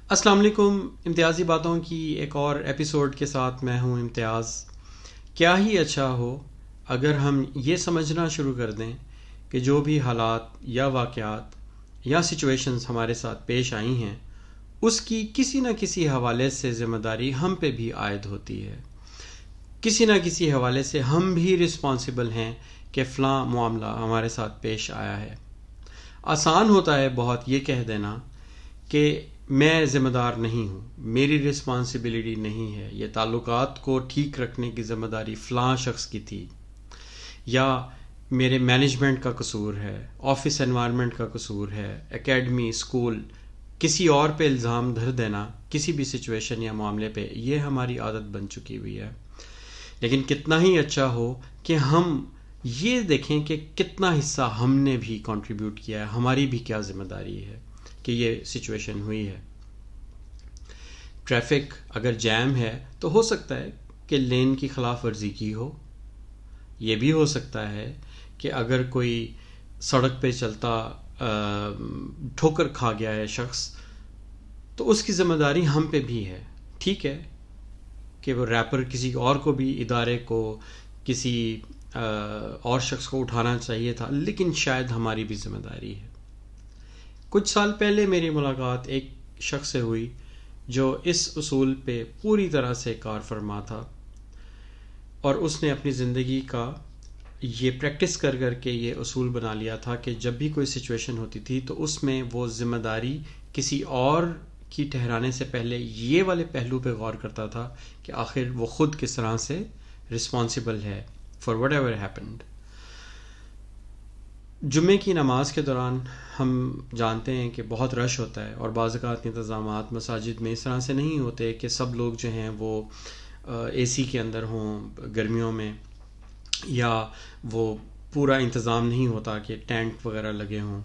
السلام علیکم. امتیازی باتوں کی ایک اور ایپیسوڈ کے ساتھ میں ہوں امتیاز. کیا ہی اچھا ہو اگر ہم یہ سمجھنا شروع کر دیں کہ جو بھی حالات یا واقعات یا سچویشنز ہمارے ساتھ پیش آئی ہیں اس کی کسی نہ کسی حوالے سے ذمہ داری ہم پہ بھی عائد ہوتی ہے. کسی نہ کسی حوالے سے ہم بھی رسپانسبل ہیں کہ فلاں معاملہ ہمارے ساتھ پیش آیا ہے. آسان ہوتا ہے بہت یہ کہہ دینا کہ میں ذمہ دار نہیں ہوں، میری رسپانسبلٹی نہیں ہے، یہ تعلقات کو ٹھیک رکھنے کی ذمہ داری فلاں شخص کی تھی، یا میرے مینجمنٹ کا قصور ہے، آفس انوائرمنٹ کا قصور ہے، اکیڈمی، اسکول، کسی اور پہ الزام دھر دینا کسی بھی سچویشن یا معاملے پہ، یہ ہماری عادت بن چکی ہوئی ہے. لیکن کتنا ہی اچھا ہو کہ ہم یہ دیکھیں کہ کتنا حصہ ہم نے بھی کنٹریبیوٹ کیا ہے، ہماری بھی کیا ذمہ داری ہے کہ یہ سچویشن ہوئی ہے. ٹریفک اگر جیم ہے تو ہو سکتا ہے کہ لین کی خلاف ورزی کی ہو. یہ بھی ہو سکتا ہے کہ اگر کوئی سڑک پہ چلتا ٹھوکر کھا گیا ہے شخص تو اس کی ذمہ داری ہم پہ بھی ہے. ٹھیک ہے کہ وہ ریپر کسی اور کو بھی، ادارے کو، کسی اور شخص کو اٹھانا چاہیے تھا، لیکن شاید ہماری بھی ذمہ داری ہے. کچھ سال پہلے میری ملاقات ایک شخص سے ہوئی جو اس اصول پہ پوری طرح سے کار فرما تھا، اور اس نے اپنی زندگی کا یہ پریکٹس کر کر کے یہ اصول بنا لیا تھا کہ جب بھی کوئی سچویشن ہوتی تھی تو اس میں وہ ذمہ داری کسی اور کی ٹھہرانے سے پہلے یہ والے پہلو پہ غور کرتا تھا کہ آخر وہ خود کس طرح سے رسپانسبل ہے فار وٹ ایور ہیپنڈ. جمعے کی نماز کے دوران ہم جانتے ہیں کہ بہت رش ہوتا ہے، اور بعض اوقات انتظامات مساجد میں اس طرح سے نہیں ہوتے کہ سب لوگ جو ہیں وہ اے سی کے اندر ہوں گرمیوں میں، یا وہ پورا انتظام نہیں ہوتا کہ ٹینٹ وغیرہ لگے ہوں.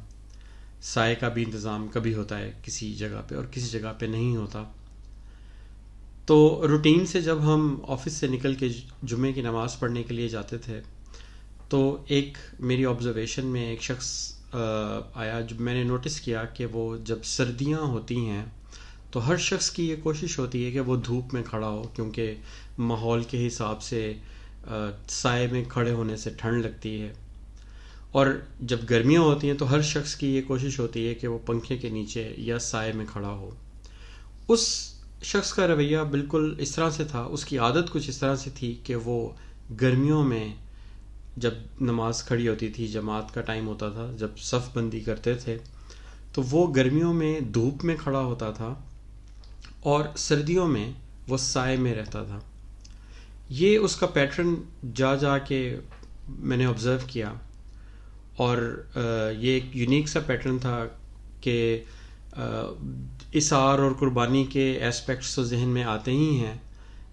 سائے کا بھی انتظام کبھی ہوتا ہے کسی جگہ پہ اور کسی جگہ پہ نہیں ہوتا. تو روٹین سے جب ہم آفس سے نکل کے جمعے کی نماز پڑھنے کے لیے جاتے تھے تو ایک میری آبزرویشن میں ایک شخص آیا جو میں نے نوٹس کیا کہ وہ جب سردیاں ہوتی ہیں تو ہر شخص کی یہ کوشش ہوتی ہے کہ وہ دھوپ میں کھڑا ہو، کیونکہ ماحول کے حساب سے سائے میں کھڑے ہونے سے ٹھنڈ لگتی ہے. اور جب گرمیاں ہوتی ہیں تو ہر شخص کی یہ کوشش ہوتی ہے کہ وہ پنکھے کے نیچے یا سائے میں کھڑا ہو. اس شخص کا رویہ بالکل اس طرح سے تھا، اس کی عادت کچھ اس طرح سے تھی کہ وہ گرمیوں میں جب نماز کھڑی ہوتی تھی، جماعت کا ٹائم ہوتا تھا، جب صف بندی کرتے تھے تو وہ گرمیوں میں دھوپ میں کھڑا ہوتا تھا اور سردیوں میں وہ سائے میں رہتا تھا. یہ اس کا پیٹرن جا جا کے میں نے آبزرو کیا، اور یہ ایک یونیک سا پیٹرن تھا کہ اثار اور قربانی کے ایسپیکٹس تو ذہن میں آتے ہی ہیں،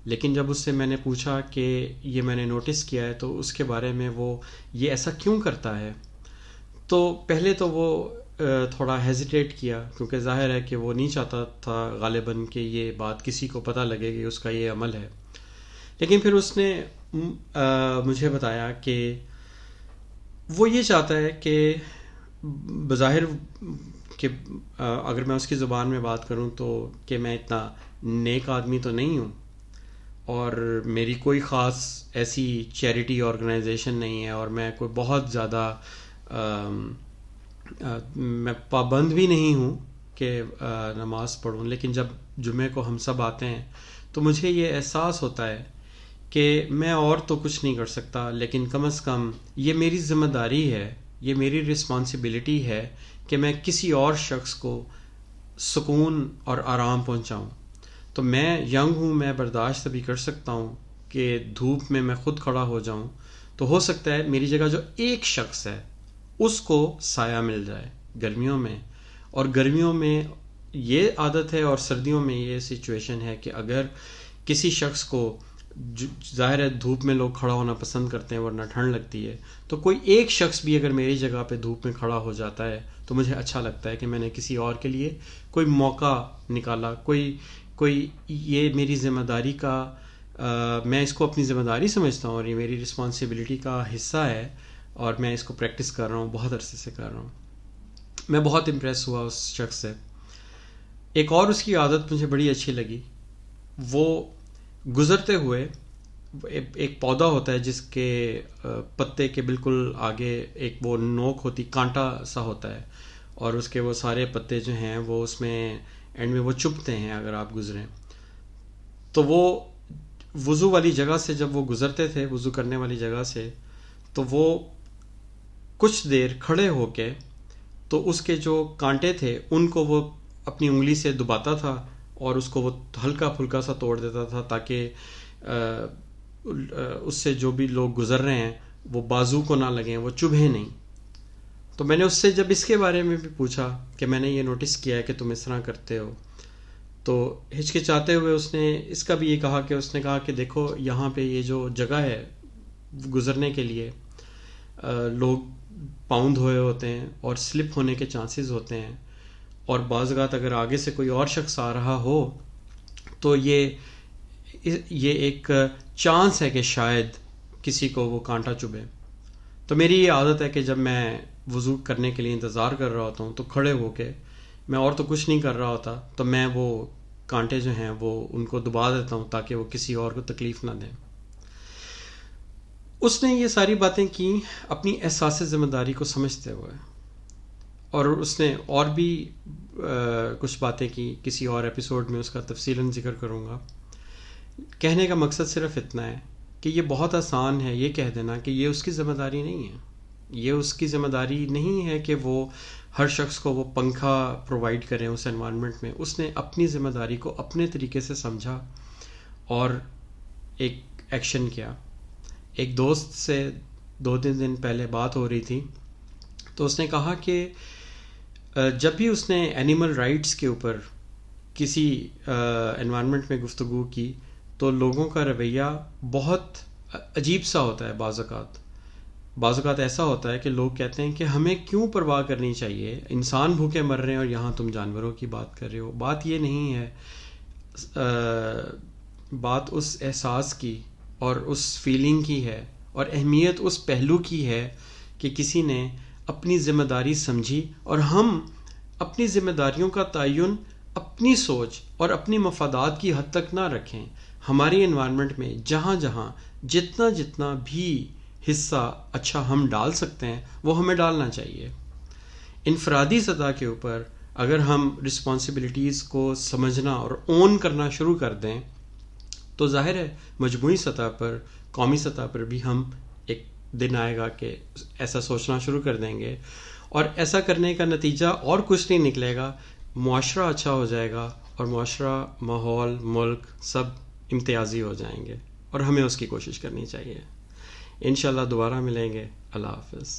لیکن جب اس سے میں نے پوچھا کہ یہ میں نے نوٹس کیا ہے تو اس کے بارے میں وہ یہ ایسا کیوں کرتا ہے، تو پہلے تو وہ تھوڑا ہیزیٹیٹ کیا، کیونکہ ظاہر ہے کہ وہ نہیں چاہتا تھا غالباً کہ یہ بات کسی کو پتہ لگے کہ اس کا یہ عمل ہے. لیکن پھر اس نے مجھے بتایا کہ وہ یہ چاہتا ہے کہ بظاہر کہ اگر میں اس کی زبان میں بات کروں تو کہ میں اتنا نیک آدمی تو نہیں ہوں، اور میری کوئی خاص ایسی چیریٹی آرگنائزیشن نہیں ہے، اور میں کوئی بہت زیادہ میں پابند بھی نہیں ہوں کہ نماز پڑھوں. لیکن جب جمعے کو ہم سب آتے ہیں تو مجھے یہ احساس ہوتا ہے کہ میں اور تو کچھ نہیں کر سکتا، لیکن کم از کم یہ میری ذمہ داری ہے، یہ میری رسپانسبلٹی ہے کہ میں کسی اور شخص کو سکون اور آرام پہنچاؤں. تو میں ینگ ہوں، میں برداشت بھی کر سکتا ہوں کہ دھوپ میں خود کھڑا ہو جاؤں، تو ہو سکتا ہے میری جگہ جو ایک شخص ہے اس کو سایہ مل جائے گرمیوں میں. اور گرمیوں میں یہ عادت ہے اور سردیوں میں یہ سچویشن ہے کہ اگر کسی شخص کو ظاہر ہے دھوپ میں لوگ کھڑا ہونا پسند کرتے ہیں ورنہ ٹھنڈ لگتی ہے، تو کوئی ایک شخص بھی اگر میری جگہ پہ دھوپ میں کھڑا ہو جاتا ہے تو مجھے اچھا لگتا ہے کہ میں نے کسی اور کے لیے کوئی موقع نکالا، کوئی یہ میری ذمہ داری کا میں اس کو اپنی ذمہ داری سمجھتا ہوں اور یہ میری رسپانسبلٹی کا حصہ ہے، اور میں اس کو پریکٹس کر رہا ہوں، بہت عرصے سے کر رہا ہوں. میں بہت امپریس ہوا اس شخص سے. ایک اور اس کی عادت مجھے بڑی اچھی لگی، وہ گزرتے ہوئے ایک پودا ہوتا ہے جس کے پتے کے بالکل آگے ایک وہ نوک ہوتی، کانٹا سا ہوتا ہے، اور اس کے وہ سارے پتے جو ہیں وہ اس میں اینڈ میں وہ چبھتے ہیں اگر آپ گزریں. تو وہ وضو والی جگہ سے جب وہ گزرتے تھے، وضو کرنے والی جگہ سے، تو وہ کچھ دیر کھڑے ہو کے تو اس کے جو کانٹے تھے ان کو وہ اپنی انگلی سے دباتا تھا اور اس کو وہ ہلکا پھلکا سا توڑ دیتا تھا تاکہ اس سے جو بھی لوگ گزر رہے ہیں وہ بازو کو نہ لگیں، وہ چبھیں نہیں. تو میں نے اس سے جب اس کے بارے میں بھی پوچھا کہ میں نے یہ نوٹس کیا ہے کہ تم اس طرح کرتے ہو، تو ہچکچاتے ہوئے اس نے اس کا بھی یہ کہا کہ اس نے کہا کہ دیکھو یہاں پہ یہ جو جگہ ہے گزرنے کے لیے لوگ پاؤں دھوئے ہوتے ہیں اور سلپ ہونے کے چانسز ہوتے ہیں، اور بعض اوقات اگر آگے سے کوئی اور شخص آ رہا ہو تو یہ ایک چانس ہے کہ شاید کسی کو وہ کانٹا چبھے. تو میری یہ عادت ہے کہ جب میں وضو کرنے کے لیے انتظار کر رہا ہوتا ہوں تو کھڑے ہو کے، میں اور تو کچھ نہیں کر رہا ہوتا، تو میں وہ کانٹے جو ہیں وہ ان کو دبا دیتا ہوں تاکہ وہ کسی اور کو تکلیف نہ دیں. اس نے یہ ساری باتیں کی اپنی احساس ذمہ داری کو سمجھتے ہوئے، اور اس نے اور بھی کچھ باتیں کی، کسی اور ایپیسوڈ میں اس کا تفصیلاً ذکر کروں گا. کہنے کا مقصد صرف اتنا ہے کہ یہ بہت آسان ہے یہ کہہ دینا کہ یہ اس کی ذمہ داری نہیں ہے. یہ اس کی ذمہ داری نہیں ہے کہ وہ ہر شخص کو وہ پنکھا پرووائڈ کریں اس انوائرمنٹ میں. اس نے اپنی ذمہ داری کو اپنے طریقے سے سمجھا اور ایک ایکشن کیا. ایک دوست سے 2-3 دن پہلے بات ہو رہی تھی تو اس نے کہا کہ جب بھی اس نے اینیمل رائٹس کے اوپر کسی انوائرمنٹ میں گفتگو کی تو لوگوں کا رویہ بہت عجیب سا ہوتا ہے. بعض اوقات ایسا ہوتا ہے کہ لوگ کہتے ہیں کہ ہمیں کیوں پرواہ کرنی چاہیے، انسان بھوکے مر رہے ہیں اور یہاں تم جانوروں کی بات کر رہے ہو. بات یہ نہیں ہے، بات اس احساس کی اور اس فیلنگ کی ہے، اور اہمیت اس پہلو کی ہے کہ کسی نے اپنی ذمہ داری سمجھی، اور ہم اپنی ذمہ داریوں کا تعین اپنی سوچ اور اپنی مفادات کی حد تک نہ رکھیں. ہماری انوائرمنٹ میں جہاں جہاں جتنا بھی حصہ اچھا ہم ڈال سکتے ہیں وہ ہمیں ڈالنا چاہیے. انفرادی سطح کے اوپر اگر ہم رسپانسبلٹیز کو سمجھنا اور اون کرنا شروع کر دیں تو ظاہر ہے مجموعی سطح پر، قومی سطح پر بھی ہم ایک دن آئے گا کہ ایسا سوچنا شروع کر دیں گے، اور ایسا کرنے کا نتیجہ اور کچھ نہیں نکلے گا. معاشرہ اچھا ہو جائے گا اور معاشرہ، ماحول، ملک سب امتیازی ہو جائیں گے، اور ہمیں اس کی کوشش کرنی چاہیے. انشاءاللہ دوبارہ ملیں گے. اللہ حافظ.